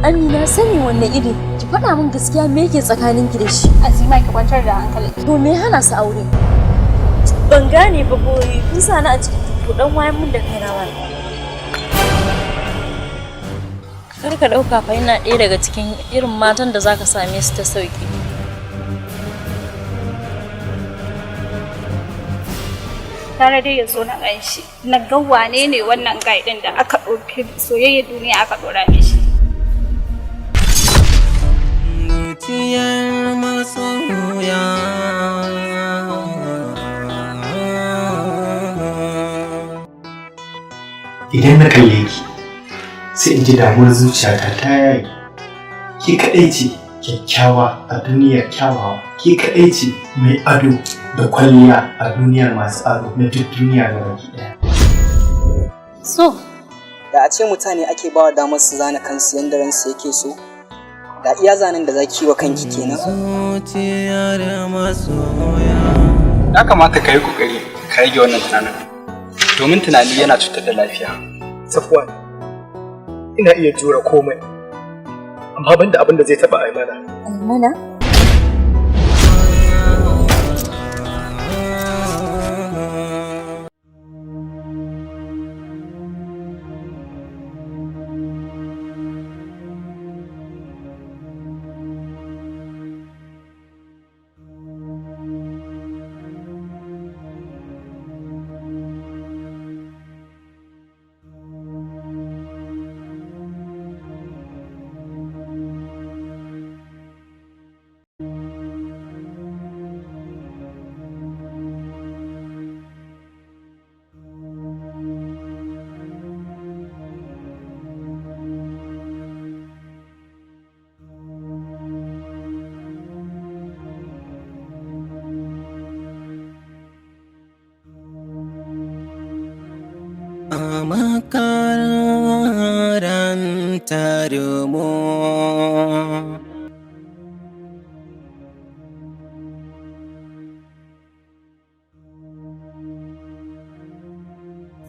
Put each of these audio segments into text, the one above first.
Amina sani wanne iri ki faɗa min gaskiya me yake tsakanin ki da shi. Azima ki kwantar da hankali. To me hana su aure? Ban gane ba boye kun sa ni a cikin to dan wayan mun da kaina ba. Kar ka dauka fa ina ɗaya daga cikin irin matan da zaka same su ta sauki. Tare dai yanzu na ganshi. Na ga wane ne wannan guy din da aka ɗauki soyayya duniya aka ɗora mishi. Zuciyar masoya idan na kalle ki sai in ji damuwar zuciyata ta yayi. Ki kaɗai ce kyakkyawa a duniyar kyawawa, ki kaɗai ce mai ado da kwalliya a duniyar masu ado na duk duniya ga baki ɗaya. So da a ce mutane ake bawa damar su zana kansu yanda ransu yake so, da iya zanen da zaki wa kanki kenan. Ya kamata ka yi kokari ka rage wannan tunanin domin tunani yana cutar da lafiya. Safwan, ina iya jura komai, amma banda abin da zai taɓa Aimana. Aimana? makarantar mu.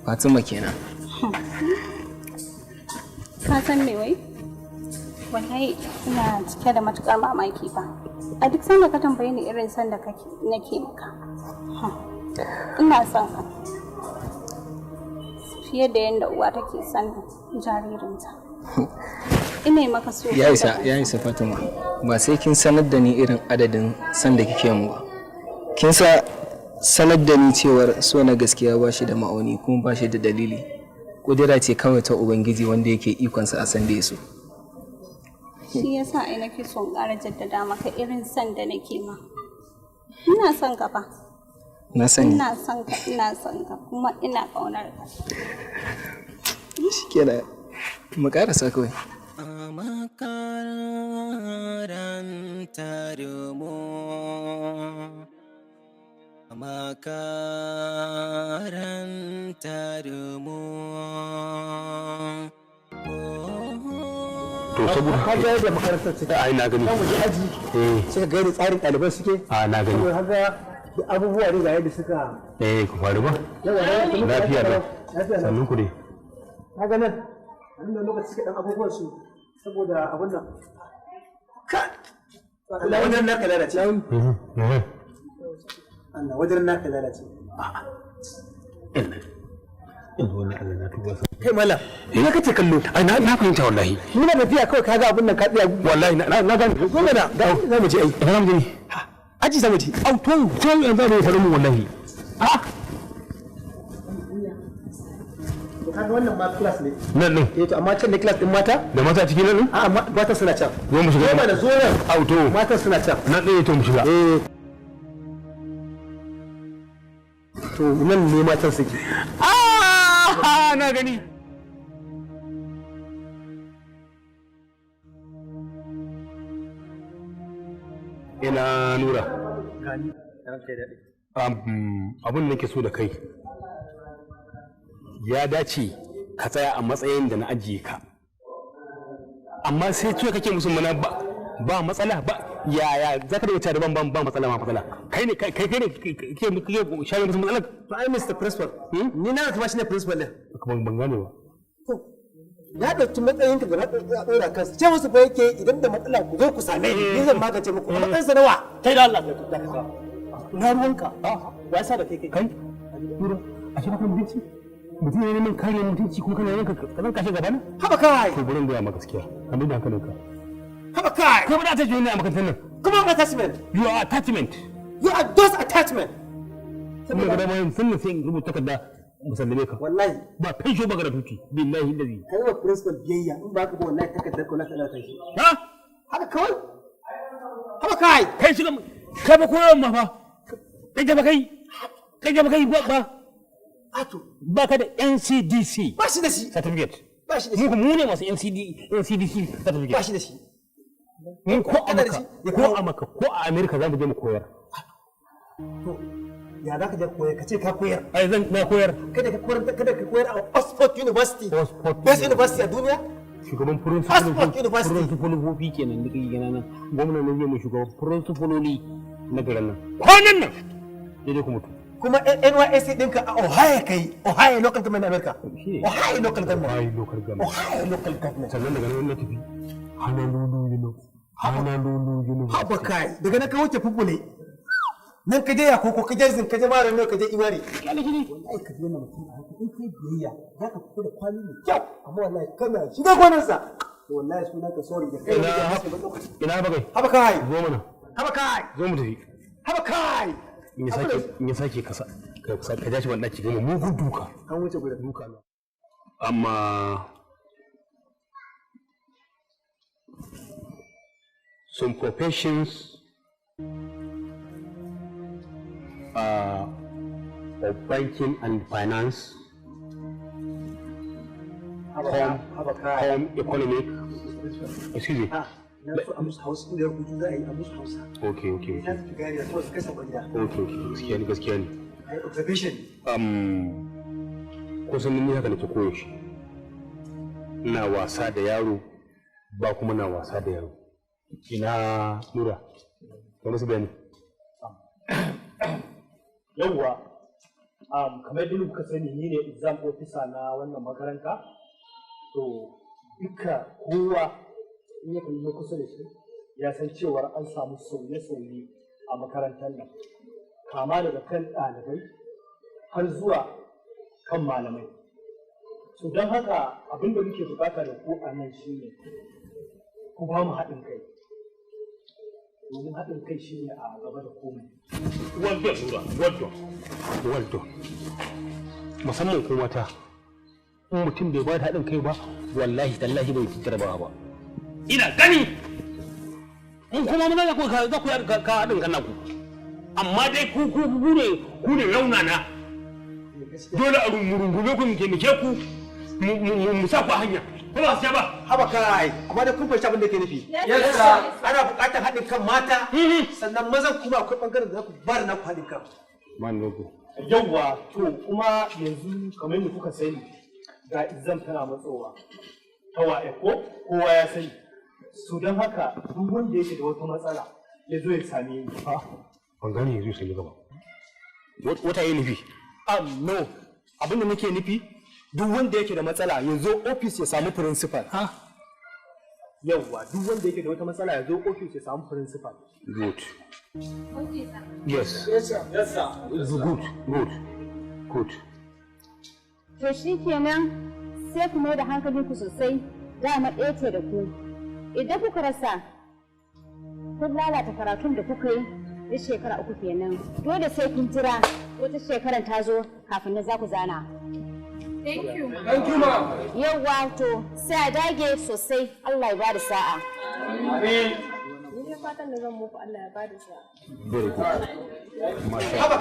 Fatima kenan. Ka san me wai? Wallahi ina cike da matukar mamaki fa. A duk sanda ka tambaye ni irin san da kake nake maka. Ina son ka. Fiye da yanda uwa take son jaririnta. Ina maka so. Ya isa Fatima. Ba sai kin sanar da ni irin adadin san da kike mu ba. Kin sa sanar da ni cewar so na gaskiya ba shi da ma'auni kuma ba shi da dalili. Kudura ce kawai ta Ubangiji wanda yake ikonsa a san da ya so. Shi yasa ai nake son ƙara jaddada maka irin san da nake ma. Ina son ka fa. Na sani. Ina son ka kuma ina ƙaunar ka. Shikenan. Mu ƙarasa kawai. Makarantar mu. Makarantar mu. To saboda ka ga yadda makarantar ce ai na gani mu je aji sai ga yadda tsarin ɗalibai suke na gani to haka abubuwa ne ga yadda suka ku faru ba lafiya da sannun ku dai kaga nan a nan lokaci suke dan abubuwan su saboda abun nan ka Allah wannan naka lalace Allah wajen naka lalace wani Allah na tuba sa kai mala ina kace kallo ai na fahimta wallahi ni na tafiya kawai kaga abin nan ka tsaya wallahi na ga gome na za mu je ai za mu je ni aji za mu je au to yanzu za mu fara mu wallahi to kaga wannan ma class ne nan to amma can ne class din mata da mata cikin nan a mata suna can zo mu shiga ba da zo nan au to mata suna can nan to mu shiga to nan ne matan suke na gani ina nura abin da nake so da kai ya dace ka tsaya a matsayin da na ajiye ka amma sai tuwa kake musu mana ba matsala ba yaya za ka da wuce da ba matsala kai ne ke shawo musu matsala to ai Mr. Principal ni na ta shi ne principal ne kuma ban gane ba ya ɗauki matsayin ka gaba ɗaya ɗora kansa ce musu fa yake idan da matsala ku zo ku same ni zan magance muku a matsayin sa nawa kai da Allah ka na ruwanka ya sa da kai nura a shi baka mutunci mutum ne neman kare mutunci kuma kana yanka kazan kashe gaba na haba kai to gurin gaya ma gaskiya ka bi da hankalinka haba kai ko ba da ta jiyo ne a makarantar nan kuma attachment you are attachment you are those attachment kuma ga dama yin sunna sai in rubuta takarda musallame ka wallahi ba fensho ba garatuti billahi allazi kai wa principal biyayya in ba ka ba wallahi takardar ko na kana kai shi ha haka kawai haba kai shi kai ba koyon ma fa kai da kai ba ato ba ka da NCDC ba shi da shi certificate ba shi da shi mu ne masu NCDC certificate ba shi da shi mun ko a Makka ko a America za mu je mu koyar to ya za ka je koyar ka ce ka koyar ai zan na koyar kada ka koyar a Oxford University best university a duniya shugaban principal kenan da kai gana nan gwamnati ne zai mu shugaban principaloli na garin nan kwanan nan dai ku mutu kuma NYSC ɗinka a Ohio local government America Ohio local government sannan daga nan na tafi Honolulu haba kai daga nan ka wuce fufule nan ka je ya koko ka je zin ka je mara ne ka je imari wallahi ka je na mutum a haka in kai biyayya za ka fito da kwali mai kyau amma wallahi kana shiga gonarsa to wallahi suna ka sorry da kai ina bagai haba kai zo mana haba kai zo mu tafi haba kai in ya sake ka ja shi wannan ki gama mugun duka an wuce gudan duka na amma some professions of banking and finance, home economic, excuse me. Okay. Gaskiya ne. Observation. Kusan ni haka nake koyo shi. Ina wasa da yaro ba kuma na wasa da yaro. Ina Nura. Ka musu bayani. Yawwa. Kamar yadda kuka sani ni ne exam officer na wannan makaranta. To duka kowa in ya kalli kusa da shi ya san cewar an samu sauye-sauye a makarantar nan kama daga kan ɗalibai har zuwa kan malamai. So don haka abin da muke bukata da ku a nan shi ne ku ba mu haɗin kai. Domin haɗin kai shi ne a gaba da komai. Well done. Musamman ko mata. In mutum bai ba da haɗin kai ba, wallahi tallahi bai fitar ba. Ina gani in kuma mun za ku ka haɗin kan naku amma dai ku ne raunana dole a rungume ku ke ku mu sa ku a hanya ko ba su ba haba kai amma da kun fahimci abin da ke nufi yadda ana buƙatar haɗin kan mata sannan mazan kuma akwai ɓangaren da za ku bada naku haɗin kan yawwa to kuma yanzu kamar yadda kuka sani ga exam tana matsowa ta wa'e ko kowa ya sani so don haka duk wanda yake da wata matsala ya zo ya same ni. Ban gane ya zo sai gaba. Wata yi nufi? No, abin da nake nufi duk wanda yake da matsala ya zo ofis ya samu principal. Yawwa duk wanda yake da wata matsala ya zo ofis ya samu principal. Good. Yes. Yes sir. Good. To shi kenan sai ku mai da hankalinku sosai dama ɗaya ce da ku. Idan kuka rasa, kun lalata karatun da kuka yi na shekara 3 kenan. Dole sai kun jira wata shekarar ta zo kafin na za ku zana. Thank you. ma'am. Yawwa to sai a dage sosai Allah ya bada sa'a. Amin. Ni ne fatan da zan muku Allah ya bada sa'a. Very good. Haba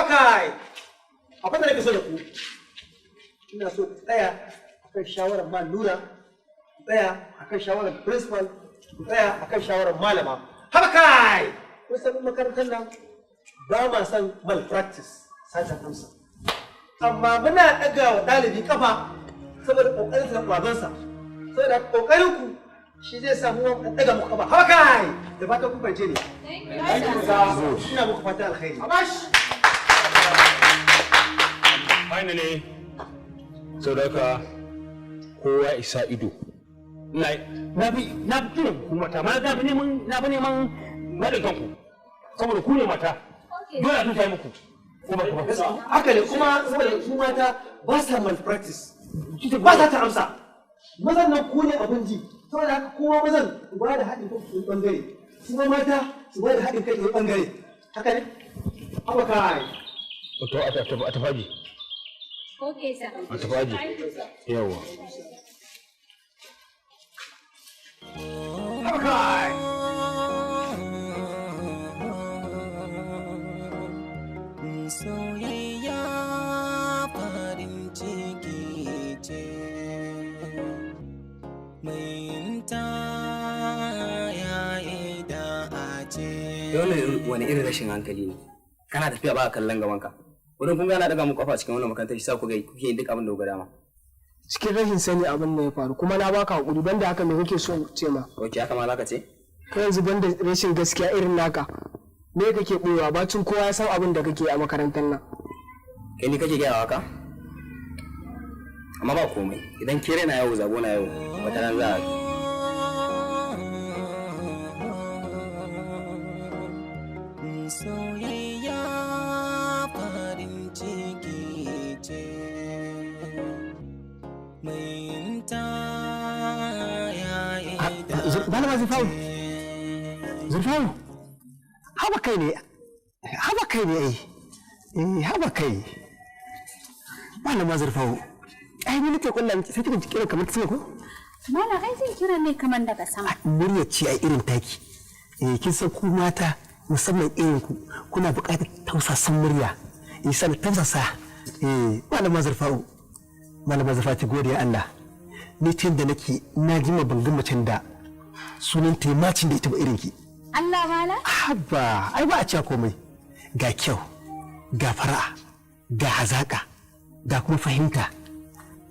kai. Abin da nake so da ku. Ina so tsaya akan shawarar ma Nura. Tsaya akan shawarar principal, tsaya akan shawarar malama. Haba kai! Kun san makarantar nan ba ma san malpractice, sata kamsa. Amma muna ɗaga wa ɗalibi kafa saboda ƙoƙarin sa ƙwazonsa. Saboda ƙoƙarin ku shi zai samu ɗaga muku kafa. Haba kai! Da fatan kun fahimce ne. Ina muku fatan alkhairi. Abash! Finally, saboda kowa isa ido na bi kiran ku mata ma na bi neman haɗin kanku saboda ku ne mata dole a tuta muku haka ne kuma saboda su mata ba sa malpractice ba sa ta amsa mazan nan ku ne abin ji saboda haka kuma mazan su ba da haɗin kai su bangare kuma mata su ba da haɗin kai su bangare haka ne haka kai a tafaji Okay, sir. a tafaji yawa haka kai soyayya farin ciki ce mai ta yayi da a ce wani irin rashin hankali ne kana tafiya ba kallon gaban ka wurin kun gana daga muku kafa cikin wannan makarantar shi sa ku ga kuke yin duk abin da kuka dama cikin rashin sani abin da ya faru kuma na baka hakuri banda haka me kake so ce ma oke haka ma zaka ce kai yanzu banda rashin gaskiya irin naka me kake boyewa bacin kowa ya san abin da kake a makarantar nan kai ni kake gaya haka amma ba komai idan kere na yau zabo na yau wata ran za a soyayya farin ciki ce mai ta yayi da malama zurfawu haba kai ne haba kai malama zurfawu ai ni nake kullum sai kika kira kamar tsina ko Malam ai zan kira ne kamar daga sama. muryar ce ai irin taki kin san ku mata musamman irin ku kuna buƙatar tausasan murya san tausasa malama zurfawu ta gode Allah ni tun da nake na jima bangan macen da sunan ta macin da ita ba irin ki Allah mala? haba ai ba a cewa komai ga kyau ga fara'a ga hazaka ga kuma fahimta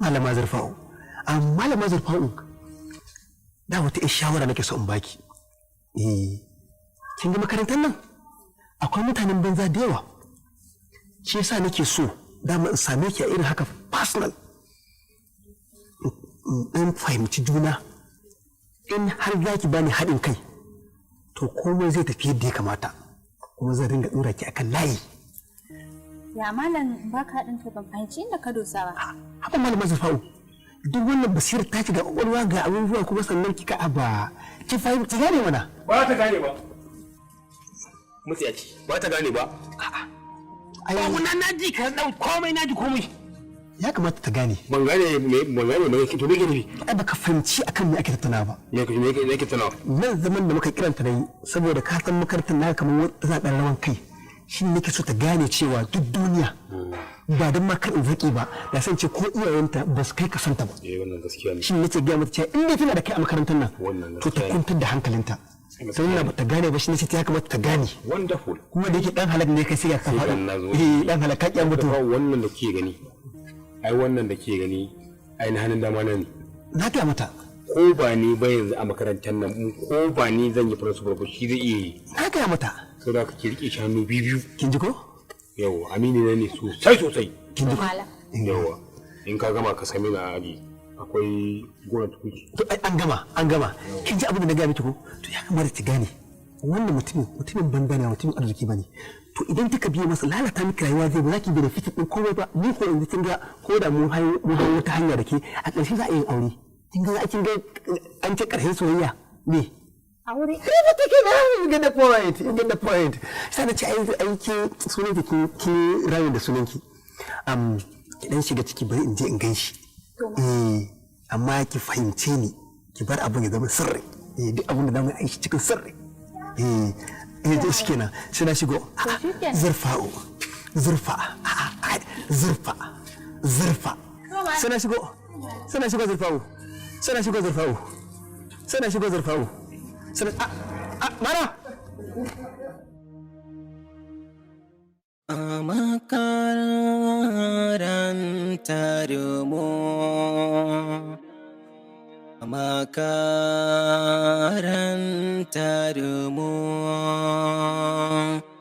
malama zurfa'u malama zurfa'u da wata shawara nake so in baki kin ga makarantar nan akwai mutanen banza da yawa shi yasa nake so dama in same ki a irin haka personal in fahimci juna in har za ki bani haɗin kai to komai zai tafi yadda ya kamata kuma zan ringa dora ki akan layi Ya malam baka haɗin kai ban fahimci inda ka dosa ba. haka malamar zafa'u duk wannan basirar ta ci ga kwakwalwa ga abubuwa kuma sannan kika aba ki fahimci gane mana ba ta gane ba mutiyaci ba ta gane ba ai wannan naji ka dan komai naji komai ya kamata ta gane ban gane me to me gane ai baka fahimci akan me ake tattauna ba me ake tattauna nan zaman da muka kiranta nayi saboda ka san makarantar na kamar wata za dan rawan kai shi nake so ta gane cewa duk duniya ba dan ma in zaki ba da san ce ko iyayenta ba su kai ka santa ba wannan gaskiya ne shi nake ga mata cewa in dai tana da kai a makarantar nan to ta kwantar da hankalinta sai na ta gane ba shi ne sai ya kamata ta gane wonderful kuma da yake dan halak ne kai sai ya kafa dan halak ka kiyan mutu wannan da kike gani ai wannan da kike gani ainihin dama na ne na ga mata ko ba ni ba yanzu a makarantar nan ko ba ni zan yi principal ba shi zai iya yi na ga mata sai da kake rike shi hannu biyu kin ji ko yawa amini ne sosai kin ji ko yawa in ka gama ka sami na aji akwai gona tukuki to an gama kin ji abin da na ga miki ko to ya kamata ki gane wannan mutumin banza ne mutumin arziki bane to idan kika biye masa lalata miki rayuwa zai ba za ki benefit din komai ba ni ko yanzu kin ga ko da mun hayo wata hanya da ke a ƙarshe za a yi aure kin ga an ce ƙarshen soyayya ne Aure. ba take na you get the point sai na ce aiki sunan ki rayu da sunan ki ki dan shiga ciki bari in je in ganshi amma ki fahimce ni ki bar abin ya zama sirri duk abin da zamu yi shi cikin sirri da shi kenan sai na shigo zurfa sai na shigo zurfa'u mara a makarantar mu a makarantar mu